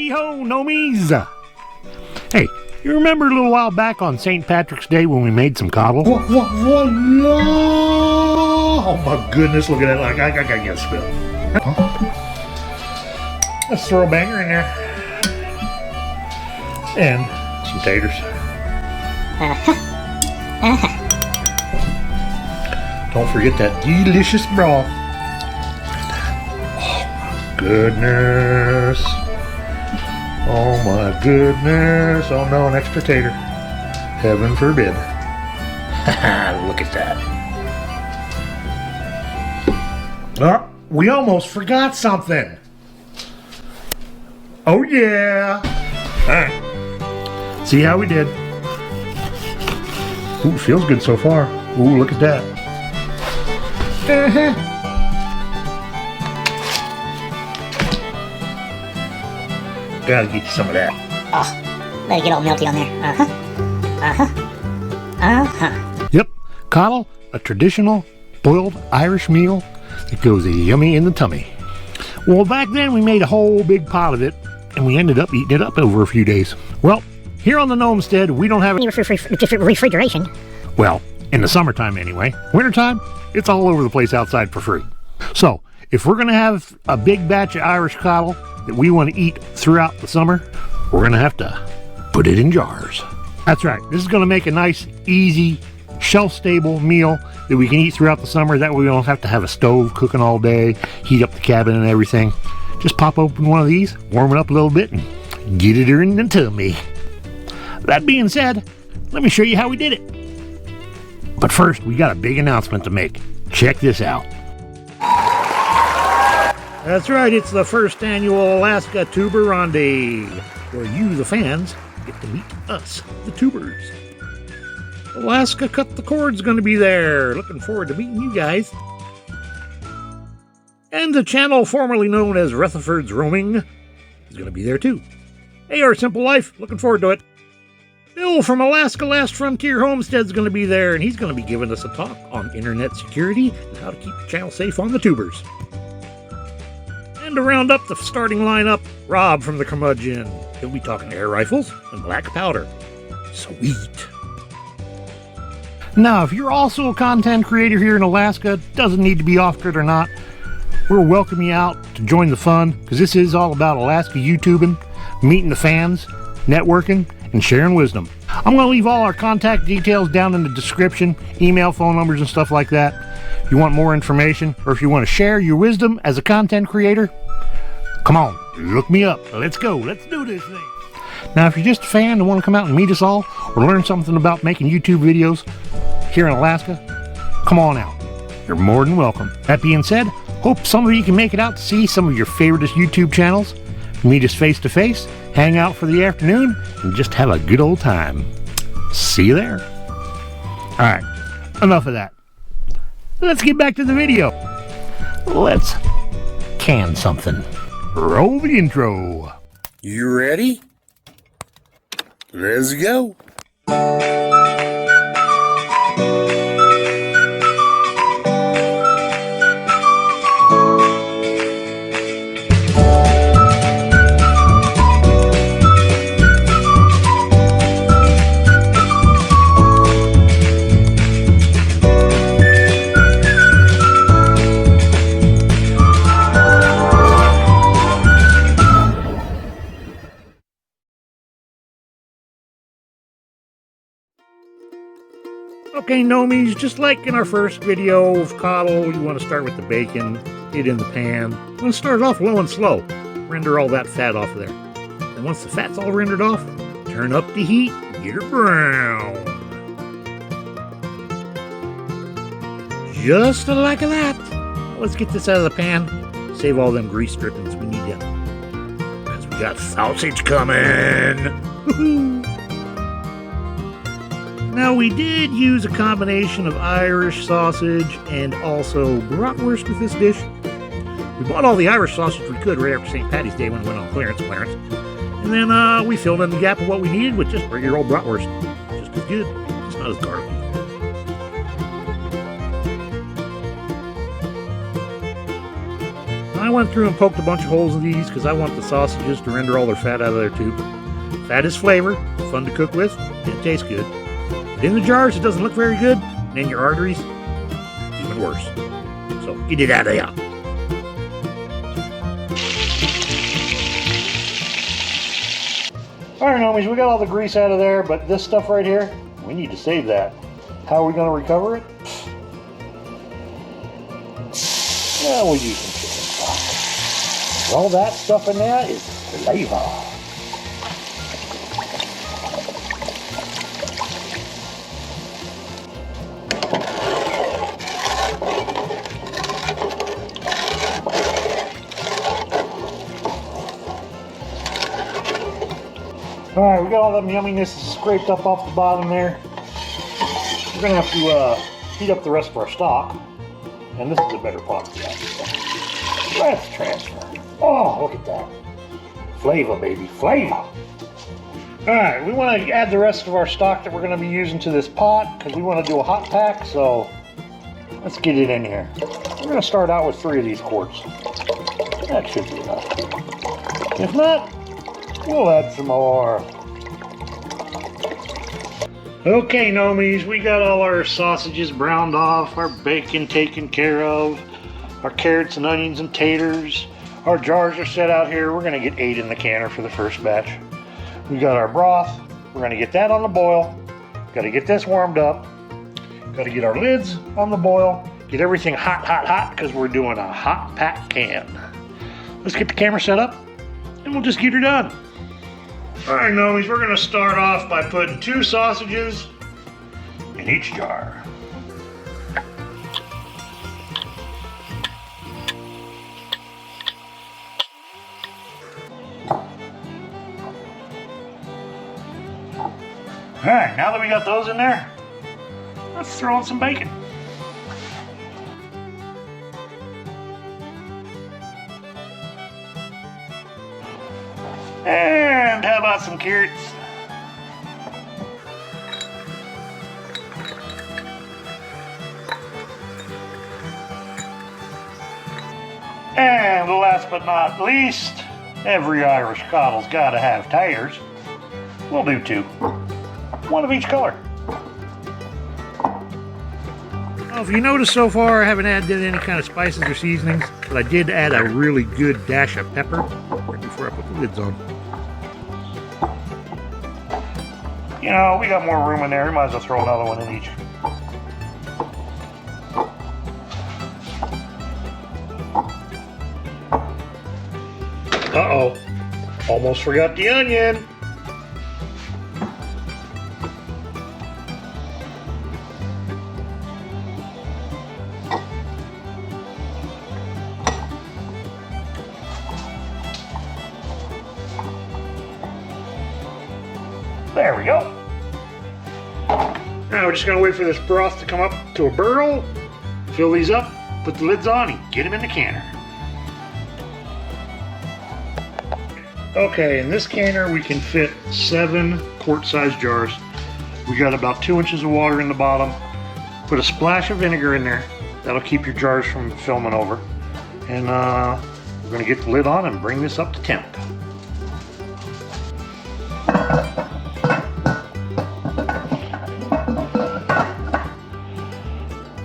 Howdy ho, nomies! Hey, you remember a little while back on St. Patrick's Day when we made some coddle? What, no! Oh my goodness, look at that. I gotta get a spill. Let's throw a banger in there. And some taters. Don't forget that delicious broth. Oh my goodness. Oh my goodness. Oh no, an extra tater. Heaven forbid. Look at that. Oh, we almost forgot something. Oh yeah. Alright. See how we did. Ooh, feels good so far. Ooh, look at that. Gotta get you some of that. Oh, let it get all melty on there. Yep, coddle, a traditional boiled Irish meal that goes yummy in the tummy. Well, back then we made a whole big pot of it, and we ended up eating it up over a few days. Well, here on the Gnomestead, we don't have any refrigeration. Well, in the summertime anyway. Wintertime, it's all over the place outside for free. So, if we're going to have a big batch of Irish coddle that we want to eat throughout the summer, we're going to have to put it in jars. That's right. This is going to make a nice, easy, shelf-stable meal that we can eat throughout the summer. That way we don't have to have a stove cooking all day, heat up the cabin and everything. Just pop open one of these, warm it up a little bit, and get it in the tummy. That being said, let me show you how we did it. But first, we got a big announcement to make. Check this out. That's right, it's the first annual Alaskatuber Rondy, where you, the fans, get to meet us, the tubers. Alaska Cut the Cord's going to be there. Looking forward to meeting you guys. And the channel formerly known as Rutherford's Roaming is going to be there too. Hey, Our Simple Life, looking forward to it. Bill from Alaska Last Frontier Homestead's going to be there, and he's going to be giving us a talk on internet security and how to keep the channel safe on the tubers. And to round up the starting lineup, Rob from the Curmudgeon. He'll be talking air rifles and black powder. Sweet. Now, if you're also a content creator here in Alaska, doesn't need to be off-grid or not, we'll welcome you out to join the fun, because this is all about Alaska YouTubing, meeting the fans, networking, and sharing wisdom. I'm going to leave all our contact details down in the description, email, phone numbers, and stuff like that. If you want more information, or if you want to share your wisdom as a content creator, come on, look me up. Let's go. Let's do this thing. Now, if you're just a fan and want to come out and meet us all, or learn something about making YouTube videos here in Alaska, come on out. You're more than welcome. That being said, hope some of you can make it out to see some of your favorite YouTube channels, meet us face to face, hang out for the afternoon, and just have a good old time. See you there. All right, enough of that. Let's get back to the video. Let's can something. Roll the intro. You ready? Let's go. Okay, Nomies, just like in our first video of coddle, you want to start with the bacon, get it in the pan. You want to start it off low and slow. Render all that fat off of there. And once the fat's all rendered off, turn up the heat, get it brown. Just like that. Let's get this out of the pan. Save all them grease drippings. We need them. Because we got sausage coming. Woohoo! Now, we did use a combination of Irish sausage and also bratwurst with this dish. We bought all the Irish sausage we could right after St. Patty's Day when it went on clearance. And then we filled in the gap of what we needed with just regular old bratwurst. Just as good, just not as garlicky. I went through and poked a bunch of holes in these because I want the sausages to render all their fat out of there too. Fat is flavor, fun to cook with, and it tastes good. But in the jars, it doesn't look very good, and in your arteries, even worse. So get it out of there. Alright, homies, we got all the grease out of there, but this stuff right here, we need to save that. How are we going to recover it? Yeah, we'll use some chicken stock. All that stuff in there is flavor. Alright, we got all them yumminess scraped up off the bottom there. We're going to have to heat up the rest of our stock. And this is a better pot for that. Let's transfer. Oh, look at that. Flavor, baby, flavor. Alright, we want to add the rest of our stock that we're going to be using to this pot because we want to do a hot pack, so let's get it in here. We're going to start out with 3 of these quarts. That should be enough. If not, we'll add some more. Okay, Nomies, we got all our sausages browned off, our bacon taken care of, our carrots and onions and taters. Our jars are set out here. We're going to get 8 in the canner for the first batch. We got our broth. We're going to get that on the boil. Got to get this warmed up. Got to get our lids on the boil. Get everything hot, hot, hot because we're doing a hot pack can. Let's get the camera set up and we'll just get her done. Alright, Nomies, we're going to start off by putting 2 sausages in each jar. Alright, now that we got those in there, let's throw in some bacon. And how about some carrots? And last but not least, every Irish Coddle's got to have taters. We'll do 2. 1 of each color. Well, if you notice so far, I haven't added any kind of spices or seasonings, but I did add a really good dash of pepper right before I put the lids on. You know, we got more room in there. We might as well throw another one in each. Uh-oh. Almost forgot the onion. There we go. Now we're just going to wait for this broth to come up to a boil, fill these up, put the lids on, and get them in the canner. Okay, in this canner we can fit 7 quart-sized jars. We got about 2 inches of water in the bottom. Put a splash of vinegar in there. That'll keep your jars from filming over. And we're going to get the lid on and bring this up to temp.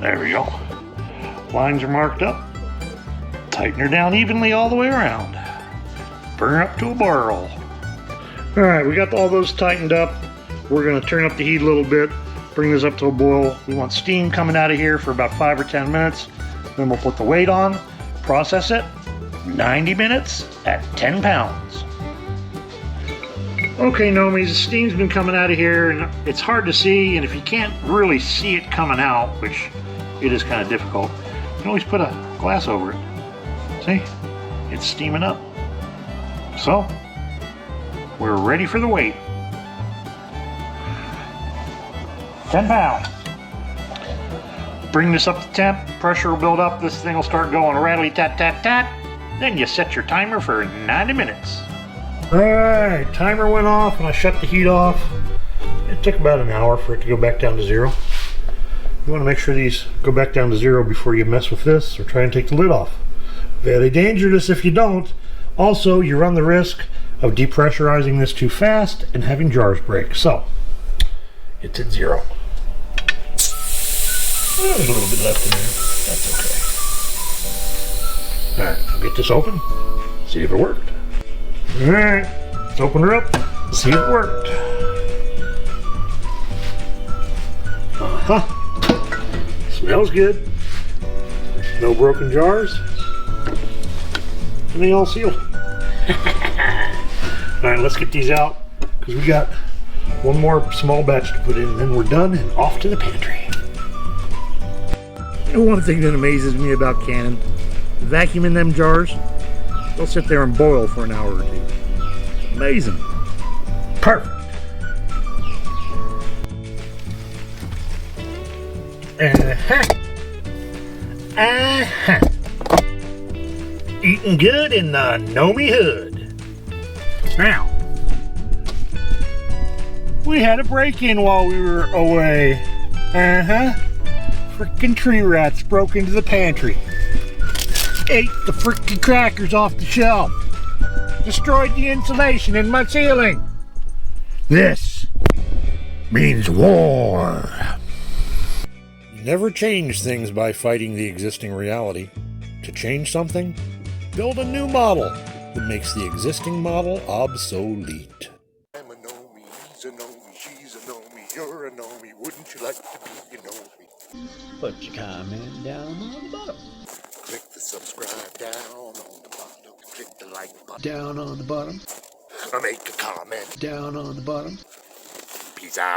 There we go. Lines are marked up. Tighten her down evenly all the way around. Burn her up to a boil. Alright, we got all those tightened up. We're going to turn up the heat a little bit, bring this up to a boil. We want steam coming out of here for about 5 or 10 minutes. Then we'll put the weight on, process it, 90 minutes at 10 pounds. Okay, Nomies, the steam's been coming out of here, and it's hard to see, and if you can't really see it coming out, which it is kind of difficult, you can always put a glass over it. See? It's steaming up. So, we're ready for the weight. 10 pounds. Bring this up to temp, pressure will build up, this thing will start going rattly-tat-tat-tat. Then you set your timer for 90 minutes. Alright, timer went off and I shut the heat off. It took about an hour for it to go back down to 0. You want to make sure these go back down to 0 before you mess with this or try and take the lid off. Very dangerous if you don't. Also, you run the risk of depressurizing this too fast and having jars break. So, it's at 0. There's a little bit left in there. That's okay. Alright, I'll get this open. See if it worked. Alright, let's open her up. See if it worked. Smells good. No broken jars. And they all sealed. Alright, let's get these out because we got one more small batch to put in and then we're done and off to the pantry. You know, one thing that amazes me about Canon, vacuuming them jars, they'll sit there and boil for an hour or two. It's amazing. Perfect. Eating good in the Nomi hood. Now, we had a break-in while we were away. Frickin' tree rats broke into the pantry. Ate the frickin' crackers off the shelf. Destroyed the insulation in my ceiling. This means war. Never change things by fighting the existing reality. To change something, build a new model that makes the existing model obsolete. I'm a Nomi, he's a Nomi, she's a Nomi, you're a Nomi, wouldn't you like to be a Nomi? Put your comment down on the bottom. Click the subscribe down on the bottom, click the like button, Down on the bottom. or make a comment. Down on the bottom. Peace out.